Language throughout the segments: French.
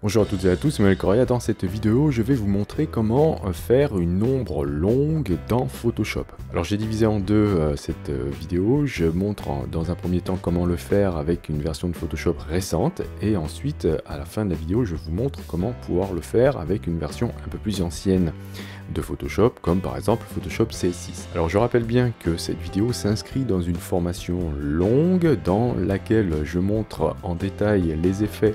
Bonjour à toutes et à tous, c'est Manuel Correa. Dans cette vidéo, je vais vous montrer comment faire une ombre longue dans Photoshop. Alors j'ai divisé en deux cette vidéo. Je montre dans un premier temps comment le faire avec une version de Photoshop récente et ensuite à la fin de la vidéo, je vous montre comment pouvoir le faire avec une version un peu plus ancienne de Photoshop, comme par exemple Photoshop C6. Alors je rappelle bien que cette vidéo s'inscrit dans une formation longue dans laquelle je montre en détail les effets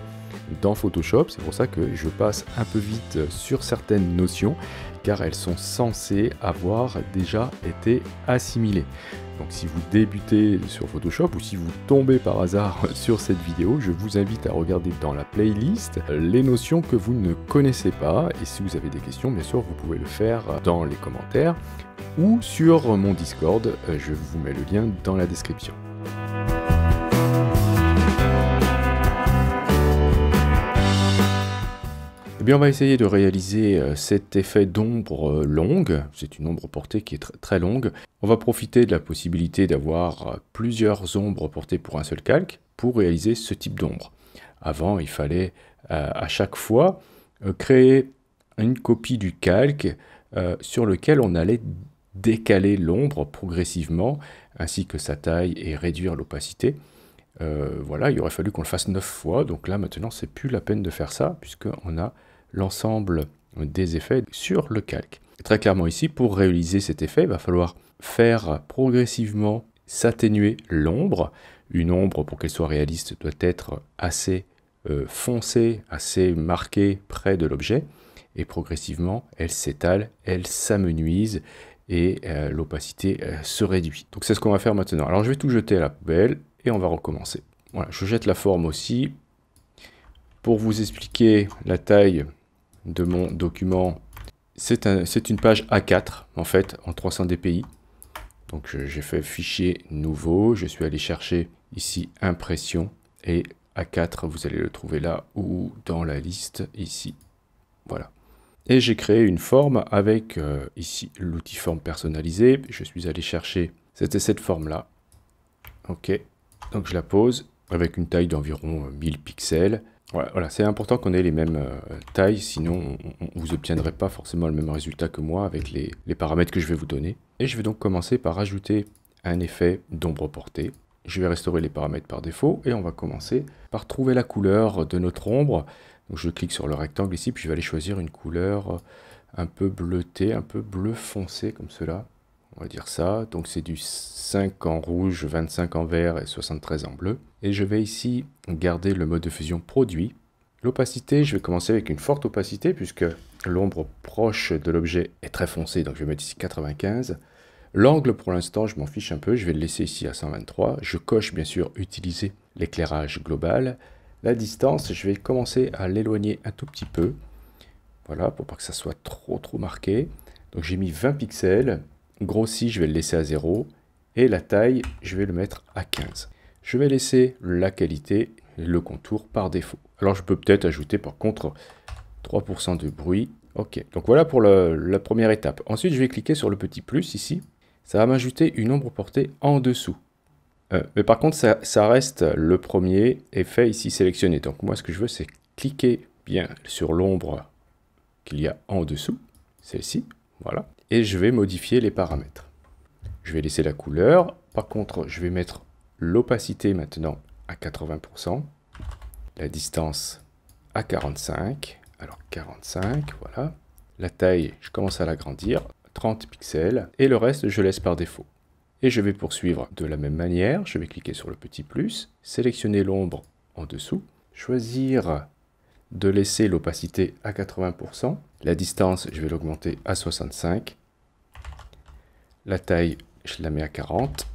dans Photoshop. C'est pour ça que je passe un peu vite sur certaines notions car elles sont censées avoir déjà été assimilées. Donc si vous débutez sur Photoshop ou si vous tombez par hasard sur cette vidéo, je vous invite à regarder dans la playlist les notions que vous ne connaissez pas, et si vous avez des questions, bien sûr, vous pouvez le faire dans les commentaires ou sur mon Discord, je vous mets le lien dans la description. Eh bien, on va essayer de réaliser cet effet d'ombre longue. C'est une ombre portée qui est très longue. On va profiter de la possibilité d'avoir plusieurs ombres portées pour un seul calque pour réaliser ce type d'ombre. Avant, il fallait à chaque fois créer une copie du calque sur lequel on allait décaler l'ombre progressivement, ainsi que sa taille et réduire l'opacité. Voilà, il aurait fallu qu'on le fasse 9 fois, donc là maintenant c'est plus la peine de faire ça, puisqu'on a l'ensemble des effets sur le calque. Très clairement ici, pour réaliser cet effet, il va falloir faire progressivement s'atténuer l'ombre. Une ombre, pour qu'elle soit réaliste, doit être assez foncée, assez marquée près de l'objet, et progressivement elle s'étale, elle s'amenuise, et l'opacité se réduit. Donc c'est ce qu'on va faire maintenant. Alors je vais tout jeter à la poubelle, et on va recommencer. Voilà, je jette la forme aussi. Pour vous expliquer la taille de mon document, c'est une page A4 en fait, en 300 dpi. Donc j'ai fait fichier nouveau, je suis allé chercher ici impression, et A4 vous allez le trouver là ou dans la liste ici. Voilà. Et j'ai créé une forme avec ici l'outil forme personnalisée. Je suis allé chercher, c'était cette forme là. Ok, donc je la pose avec une taille d'environ 1000 pixels. Voilà, c'est important qu'on ait les mêmes tailles, sinon vous n'obtiendrez pas forcément le même résultat que moi avec les paramètres que je vais vous donner. Et je vais donc commencer par ajouter un effet d'ombre portée. Je vais restaurer les paramètres par défaut et on va commencer par trouver la couleur de notre ombre. Donc je clique sur le rectangle ici, puis je vais aller choisir une couleur un peu bleutée, un peu bleu foncé comme cela. On va dire ça, donc c'est du 5 en rouge, 25 en vert et 73 en bleu. Et je vais ici garder le mode de fusion produit. L'opacité, je vais commencer avec une forte opacité puisque l'ombre proche de l'objet est très foncée, donc je vais mettre ici 95. L'angle pour l'instant, je m'en fiche un peu, je vais le laisser ici à 123. Je coche bien sûr utiliser l'éclairage global. La distance, je vais commencer à l'éloigner un tout petit peu. Voilà, pour pas que ça soit trop marqué. Donc j'ai mis 20 pixels. Grossi, je vais le laisser à 0, et la taille, je vais le mettre à 15. Je vais laisser la qualité, le contour par défaut. Alors je peux peut-être ajouter par contre 3% de bruit. Ok, donc voilà pour la première étape. Ensuite, je vais cliquer sur le petit plus ici. Ça va m'ajouter une ombre portée en dessous. Mais par contre, ça reste le premier effet ici sélectionné. Donc moi, ce que je veux, c'est cliquer bien sur l'ombre qu'il y a en dessous, celle-ci, voilà. Et je vais modifier les paramètres. Je vais laisser la couleur. Par contre, je vais mettre l'opacité maintenant à 80%. La distance à 45. Alors 45, voilà. La taille, je commence à l'agrandir. 30 pixels. Et le reste, je laisse par défaut. Et je vais poursuivre de la même manière. Je vais cliquer sur le petit plus. Sélectionner l'ombre en dessous. Choisir de laisser l'opacité à 80%. La distance, je vais l'augmenter à 65. La taille, je la mets à 40.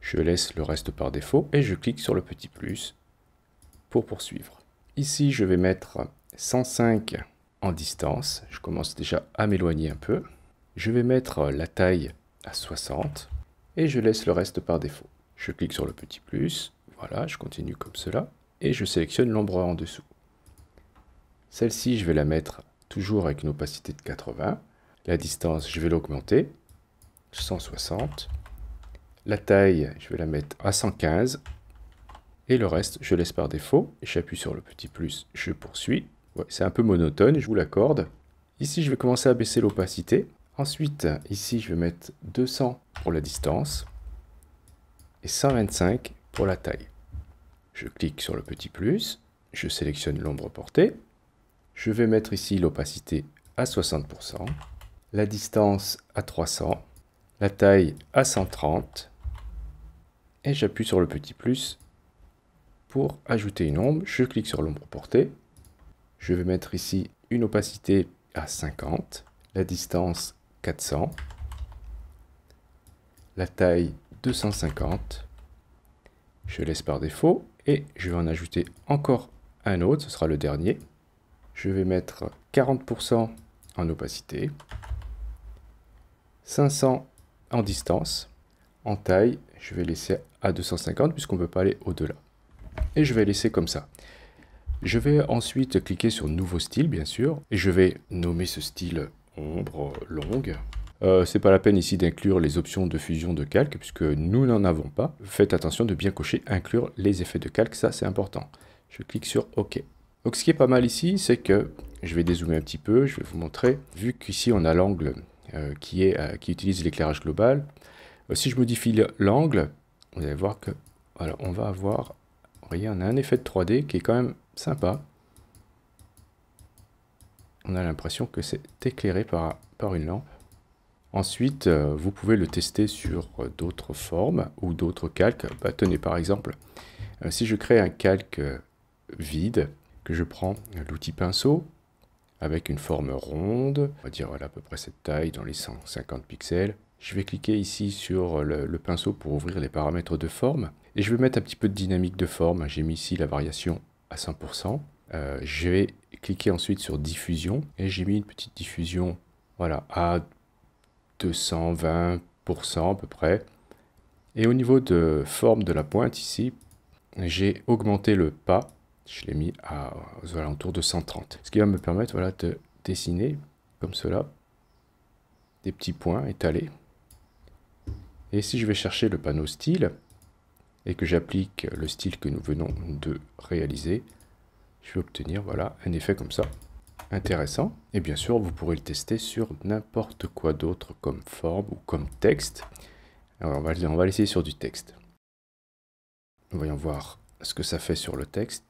Je laisse le reste par défaut et je clique sur le petit plus pour poursuivre. Ici, je vais mettre 105 en distance. Je commence déjà à m'éloigner un peu. Je vais mettre la taille à 60 et je laisse le reste par défaut. Je clique sur le petit plus. Voilà, je continue comme cela et je sélectionne l'ombre en dessous. Celle-ci, je vais la mettre toujours avec une opacité de 80. La distance, je vais l'augmenter. 160. La taille, je vais la mettre à 115. Et le reste, je laisse par défaut. J'appuie sur le petit plus, je poursuis. Ouais, c'est un peu monotone, je vous l'accorde. Ici, je vais commencer à baisser l'opacité. Ensuite, ici, je vais mettre 200 pour la distance et 125 pour la taille. Je clique sur le petit plus, je sélectionne l'ombre portée. Je vais mettre ici l'opacité à 60%, la distance à 300, la taille à 130 et j'appuie sur le petit plus pour ajouter une ombre. Je clique sur l'ombre portée. Je vais mettre ici une opacité à 50, la distance 400, la taille 250. Je laisse par défaut et je vais en ajouter encore un autre, ce sera le dernier. Je vais mettre 40% en opacité, 500 en distance, en taille, je vais laisser à 250 puisqu'on ne peut pas aller au-delà. Et je vais laisser comme ça. Je vais ensuite cliquer sur Nouveau style, bien sûr, et je vais nommer ce style ombre longue. C'est pas la peine ici d'inclure les options de fusion de calque puisque nous n'en avons pas. Faites attention de bien cocher inclure les effets de calque, ça c'est important. Je clique sur OK. Donc ce qui est pas mal ici, c'est que je vais dézoomer un petit peu, je vais vous montrer. Vu qu'ici on a l'angle qui utilise l'éclairage global, si je modifie l'angle, vous allez voir que voilà, on va avoir, vous voyez, on a un effet de 3D qui est quand même sympa. On a l'impression que c'est éclairé par une lampe. Ensuite, vous pouvez le tester sur d'autres formes ou d'autres calques. Bah, tenez, par exemple, si je crée un calque vide, que je prends l'outil pinceau avec une forme ronde, on va dire voilà, à peu près cette taille dans les 150 pixels. Je vais cliquer ici sur le pinceau pour ouvrir les paramètres de forme. Et je vais mettre un petit peu de dynamique de forme. J'ai mis ici la variation à 100%. Je vais cliquer ensuite sur diffusion. Et j'ai mis une petite diffusion voilà, à 220% à peu près. Et au niveau de forme de la pointe ici, j'ai augmenté le pas. Je l'ai mis aux alentours de 130. Ce qui va me permettre voilà, de dessiner comme cela des petits points étalés. Et si je vais chercher le panneau style et que j'applique le style que nous venons de réaliser, je vais obtenir voilà, un effet comme ça. Intéressant. Et bien sûr, vous pourrez le tester sur n'importe quoi d'autre comme forme ou comme texte. Alors, on va l'essayer sur du texte. Voyons voir ce que ça fait sur le texte.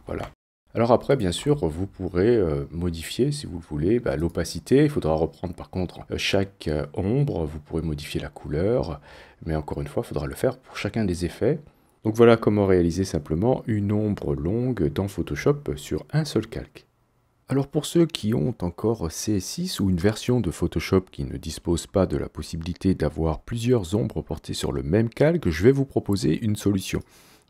Voilà. Alors après, bien sûr, vous pourrez modifier, si vous le voulez, l'opacité. Il faudra reprendre par contre chaque ombre. Vous pourrez modifier la couleur. Mais encore une fois, il faudra le faire pour chacun des effets. Donc voilà comment réaliser simplement une ombre longue dans Photoshop sur un seul calque. Alors pour ceux qui ont encore CS6 ou une version de Photoshop qui ne dispose pas de la possibilité d'avoir plusieurs ombres portées sur le même calque, je vais vous proposer une solution.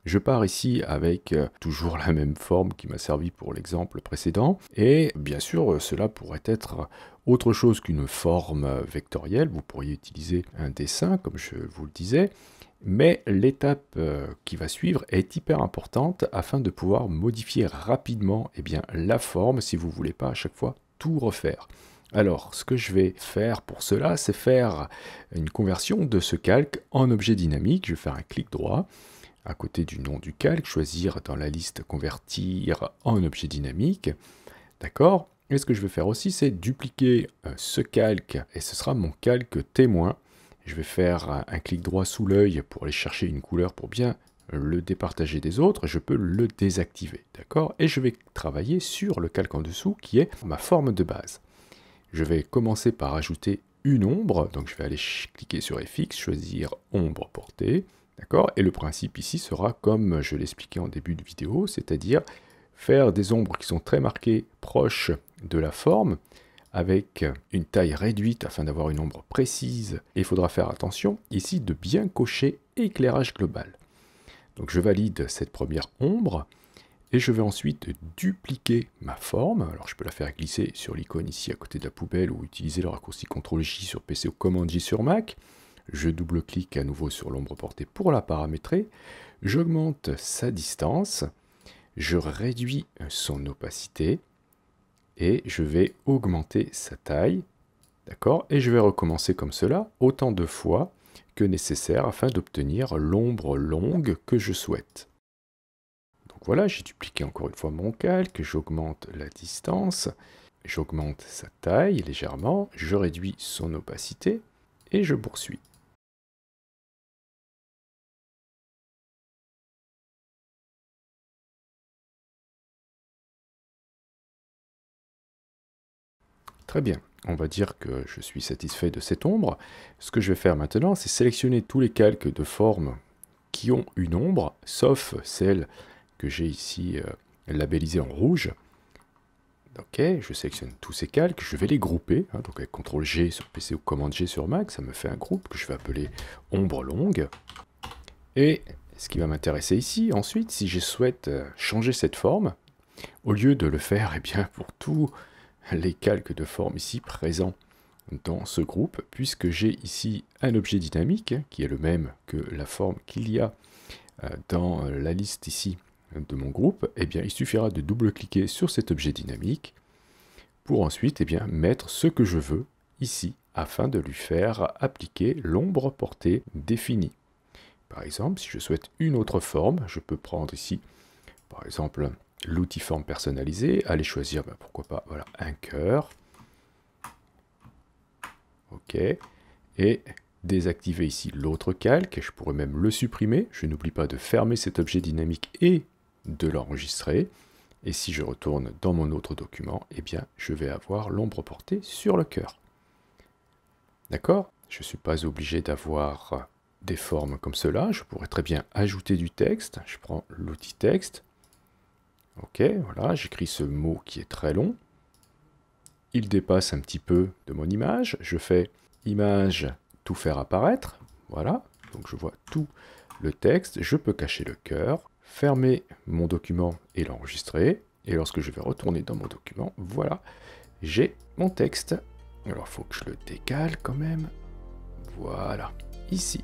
Je pars ici avec toujours la même forme qui m'a servi pour l'exemple précédent. Et bien sûr, cela pourrait être autre chose qu'une forme vectorielle. Vous pourriez utiliser un dessin, comme je vous le disais. Mais l'étape qui va suivre est hyper importante afin de pouvoir modifier rapidement la forme si vous ne voulez pas à chaque fois tout refaire. Alors, ce que je vais faire pour cela, c'est faire une conversion de ce calque en objet dynamique. Je vais faire un clic droit à côté du nom du calque, choisir dans la liste convertir en objet dynamique. D'accord? Et ce que je vais faire aussi, c'est dupliquer ce calque et ce sera mon calque témoin. Je vais faire un clic droit sous l'œil pour aller chercher une couleur pour bien le départager des autres. Je peux le désactiver, d'accord? Et je vais travailler sur le calque en dessous qui est ma forme de base. Je vais commencer par ajouter une ombre. Donc je vais aller cliquer sur FX, choisir ombre portée, d'accord? Et le principe ici sera comme je l'expliquais en début de vidéo, c'est-à-dire faire des ombres qui sont très marquées proches de la forme, avec une taille réduite afin d'avoir une ombre précise. Et il faudra faire attention ici de bien cocher éclairage global. Donc je valide cette première ombre et je vais ensuite dupliquer ma forme. Alors je peux la faire glisser sur l'icône ici à côté de la poubelle ou utiliser le raccourci CTRL-J sur PC ou Command-J sur Mac. Je double-clique à nouveau sur l'ombre portée pour la paramétrer. J'augmente sa distance. Je réduis son opacité. Et je vais augmenter sa taille, d'accord? Et je vais recommencer comme cela, autant de fois que nécessaire afin d'obtenir l'ombre longue que je souhaite. Donc voilà, j'ai dupliqué encore une fois mon calque, j'augmente la distance, j'augmente sa taille légèrement, je réduis son opacité et je poursuis. Très bien, on va dire que je suis satisfait de cette ombre. Ce que je vais faire maintenant, c'est sélectionner tous les calques de forme qui ont une ombre, sauf celle que j'ai ici labellisée en rouge. Ok, je sélectionne tous ces calques, je vais les grouper, hein, donc avec CTRL-G sur PC ou Command-G sur Mac, ça me fait un groupe que je vais appeler ombre longue. Et ce qui va m'intéresser ici, ensuite, si je souhaite changer cette forme, au lieu de le faire bien, pour tous les calques de forme ici présents dans ce groupe, puisque j'ai ici un objet dynamique qui est le même que la forme qu'il y a dans la liste ici de mon groupe, eh bien, il suffira de double-cliquer sur cet objet dynamique pour ensuite mettre ce que je veux ici afin de lui faire appliquer l'ombre portée définie. Par exemple, si je souhaite une autre forme, je peux prendre ici, par exemple, l'outil forme personnalisée, aller choisir, pourquoi pas, voilà, un cœur. Ok, et désactiver ici l'autre calque, je pourrais même le supprimer, je n'oublie pas de fermer cet objet dynamique et de l'enregistrer, et si je retourne dans mon autre document, eh bien je vais avoir l'ombre portée sur le cœur. D'accord? Je ne suis pas obligé d'avoir des formes comme cela, je pourrais très bien ajouter du texte, je prends l'outil texte, ok, voilà, j'écris ce mot qui est très long, il dépasse un petit peu de mon image, je fais image, tout faire apparaître, voilà, donc je vois tout le texte, je peux cacher le cœur, fermer mon document et l'enregistrer, et lorsque je vais retourner dans mon document, voilà, j'ai mon texte. Alors il faut que je le décale quand même, voilà, ici.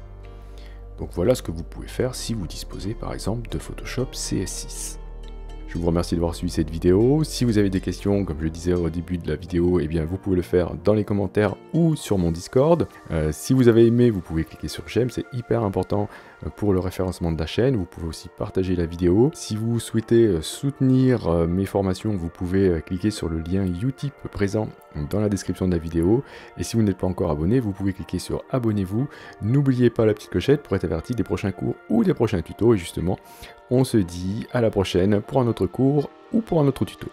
Donc voilà ce que vous pouvez faire si vous disposez par exemple de Photoshop CS6. Je vous remercie d'avoir suivi cette vidéo. Si vous avez des questions, comme je le disais au début de la vidéo, eh bien vous pouvez le faire dans les commentaires ou sur mon Discord. Si vous avez aimé, vous pouvez cliquer sur j'aime, c'est hyper important pour le référencement de la chaîne. Vous pouvez aussi partager la vidéo. Si vous souhaitez soutenir mes formations, vous pouvez cliquer sur le lien Utip présent dans la description de la vidéo. Et si vous n'êtes pas encore abonné, vous pouvez cliquer sur abonnez-vous. N'oubliez pas la petite clochette pour être averti des prochains cours ou des prochains tutos. Et justement, on se dit à la prochaine pour un autre cours ou pour un autre tuto.